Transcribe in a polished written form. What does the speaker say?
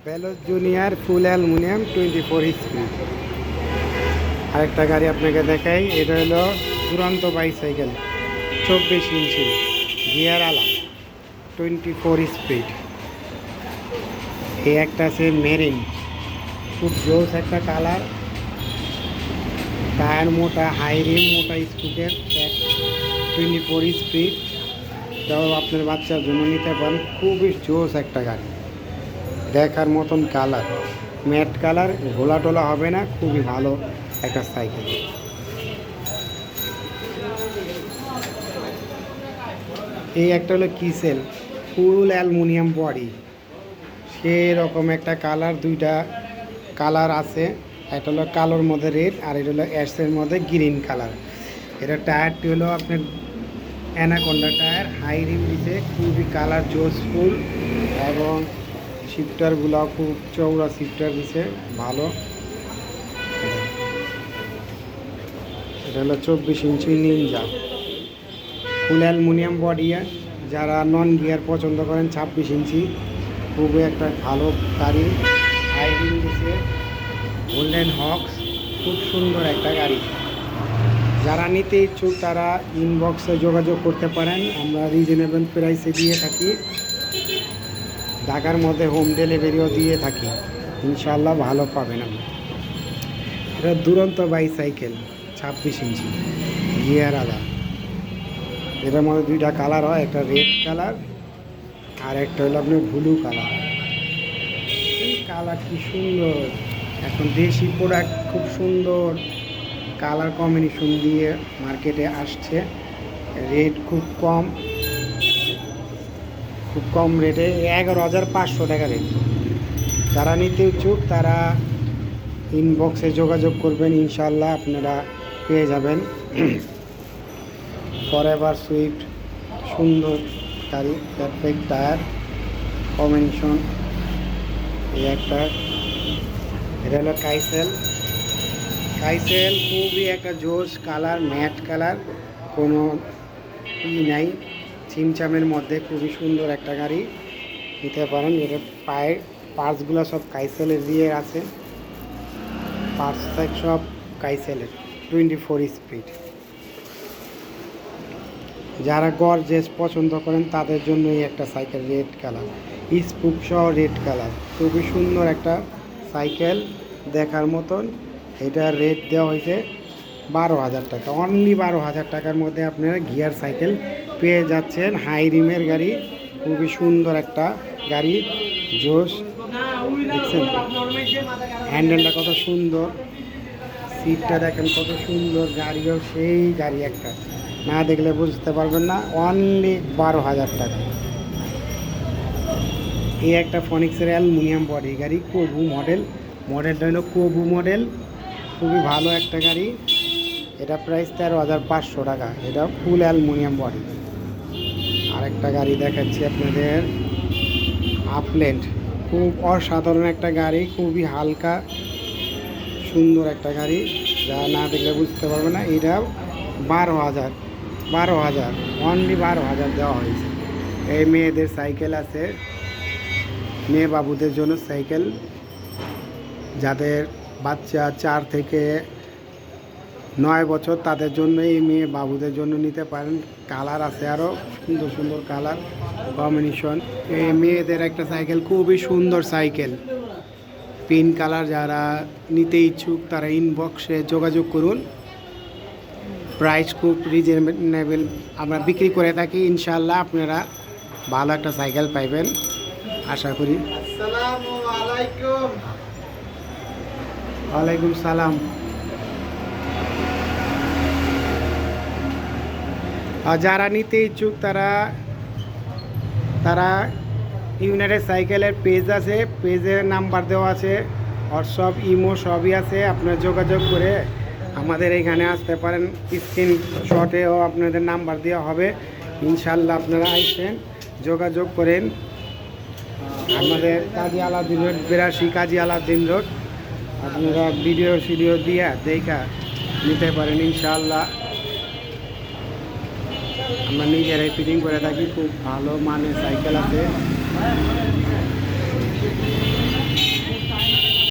ভেলোস junior ফুল aluminium 24 speed. আরেকটা গাড়ি আপনাকে দেখাই, এটা হলো দুরন্ত বাইসাইকেল 24 ইঞ্চি গিয়ার আলা 24 স্পিড। এই একটা আছে মেরিন, খুব জোস একটা কালার, টায়ার মোটা, হাই রিম, মোটা স্কুটের 24 স্পিড। তাও আপনার বাচ্চার জন্য নিতে পারেন, খুবই জোস একটা গাড়ি, দেখার মতন কালার, ম্যাট কালার, ঘোলা টোলা হবে না, খুবই ভালো একটা সাইকেল। এই একটা হলো কিসেল ফুল অ্যালুমিনিয়াম বডি, সেরকম একটা কালার, দুইটা কালার আছে, একটা হলো কালোর মধ্যে রেড আর এটা হলো অ্যাশের মধ্যে গ্রিন কালার। এটা টায়ারটি হলো আপনার অ্যানাকোন্ডা টায়ার, হাই রিম দিতে, খুবই কালার জোসফুল এবং শিফটারগুলো খুব চৌড়া শিফটার দিছে, ভালো। এটা হলো 24 ইঞ্চি নিনজা ফুল অ্যালুমিনিয়াম বডি। যারা নন গিয়ার পছন্দ করেন 26 ইঞ্চি, খুবই একটা ভালো গাড়ি, হাই রিম দিছে, গোল্ডেন হক্স, খুব সুন্দর একটা গাড়ি। যারা নিতে ইচ্ছুক তারা ইনবক্সে যোগাযোগ করতে পারেন, আমরা রিজনেবল প্রাইসে দিয়ে থাকি, ঢাকার মধ্যে হোম ডেলিভারিও দিয়ে থাকি, ইনশাল্লাহ ভালো পাবেন আপনি। এটা দুরন্ত বাইসাইকেল 26 ইঞ্চি গিয়ার আলা। এটার মধ্যে দুইটা কালার হয়, একটা রেড কালার আর একটা হলো আপনার ব্লু কালার। এই কালার কি সুন্দর, এখন দেশি প্রোডাক্ট খুব সুন্দর কালার কম্বিনেশন দিয়ে মার্কেটে আসছে। রেট খুব কম রেটে, 11,500 টাকা রেট। যারা নিতে ইচ্ছুক তারা ইনবক্সে যোগাযোগ করবেন, ইনশাল্লাহ আপনারা পেয়ে যাবেন। ফরএভার সুইফট, সুন্দর গাড়ি, পারফেক্ট টায়ার কম্বিনেশন। এই একটা, এটা হলো কাইসেল খুবই একটা জোস কালার, ম্যাট কালার, কোনো নাই, চিমচামের মধ্যে খুবই সুন্দর একটা গাড়ি, নিতে পারেন। এটা পায়ের পার্টসগুলো সব কাইসেলের দিয়ে আছে, পার্টস সব কাইসেলের 24 স্পিড। যারা গর্জেস পছন্দ করেন তাদের জন্য এই একটা সাইকেল, রেড কালার, স্পুক সহ রেড কালার, খুবই সুন্দর একটা সাইকেল, দেখার মতন। এটা রেট দেওয়া হয়েছে 12,000 টাকা, অনলি 12,000 টাকার মধ্যে আপনারা গিয়ার সাইকেল পেয়ে যাচ্ছেন, হাই রিমের গাড়ি, খুবই সুন্দর একটা গাড়ি, জোশ। দেখছেন হ্যান্ডেলটা কত সুন্দর, সিটটা দেখেন কত সুন্দর, গাড়িও সেই গাড়ি একটা, না দেখলে বুঝতে পারবেন না, অনলি 12,000 টাকা। এই একটা ফনিক্সের অ্যালুমিনিয়াম বডি গাড়ি, কোবু মডেলটা হলো কোবু মডেল, খুবই ভালো একটা গাড়ি। এটা প্রাইস 13,500 টাকা, এটা ফুল অ্যালুমিনিয়াম বডি। আরেকটা গাড়ি দেখাচ্ছি আপনাদের, আপল্যান্ড, খুব অসাধারণ একটা গাড়ি, খুবই হালকা সুন্দর একটা গাড়ি, যা না দেখলে বুঝতে পারবে না। এটা 12,000 অনলি 12,000 দেওয়া হয়েছে। এই মেয়েদের সাইকেল আছে, মেয়ে বাবুদের জন্য সাইকেল, যাদের বাচ্চা 4 থেকে 9 বছর তাদের জন্য, এই মেয়ে বাবুদের জন্য নিতে পারেন। কালার আছে আরও সুন্দর সুন্দর কালার কম্বিনেশন। এই মেয়েদের একটা সাইকেল, খুবই সুন্দর সাইকেল, পিঙ্ক কালার। যারা নিতে ইচ্ছুক তারা ইনবক্সে যোগাযোগ করুন, প্রাইস খুব রিজনেবল আমরা বিক্রি করে থাকি, ইনশাল্লাহ আপনারা ভালো একটা সাইকেল পাইবেন আশা করি। আসসালামু আলাইকুম। ওয়ালাইকুম সালাম। আর যারা নিতে ইচ্ছুক তারা ইউনাইটেড সাইকেলের পেজ আছে, পেজের নাম্বার দেওয়া আছে, হোয়াটসঅ্যাপ ইমো সবই আছে, আপনারা যোগাযোগ করে আমাদের এখানে আসতে পারেন, স্ক্রিনশটেও আপনাদের নাম্বার দেওয়া হবে, ইনশাল্লাহ আপনারা আসবেন, যোগাযোগ করেন। আমাদের কাজী আলাউদ্দিন রোড 82 কাজী আলাউদ্দিন রোড, আপনারা ভিডিও দিয়ে দেখা নিতে পারেন, ইনশাল্লাহ আমরা নিজেরাই ফিটিং করে থাকি, খুব ভালো মানের সাইকেল আছে।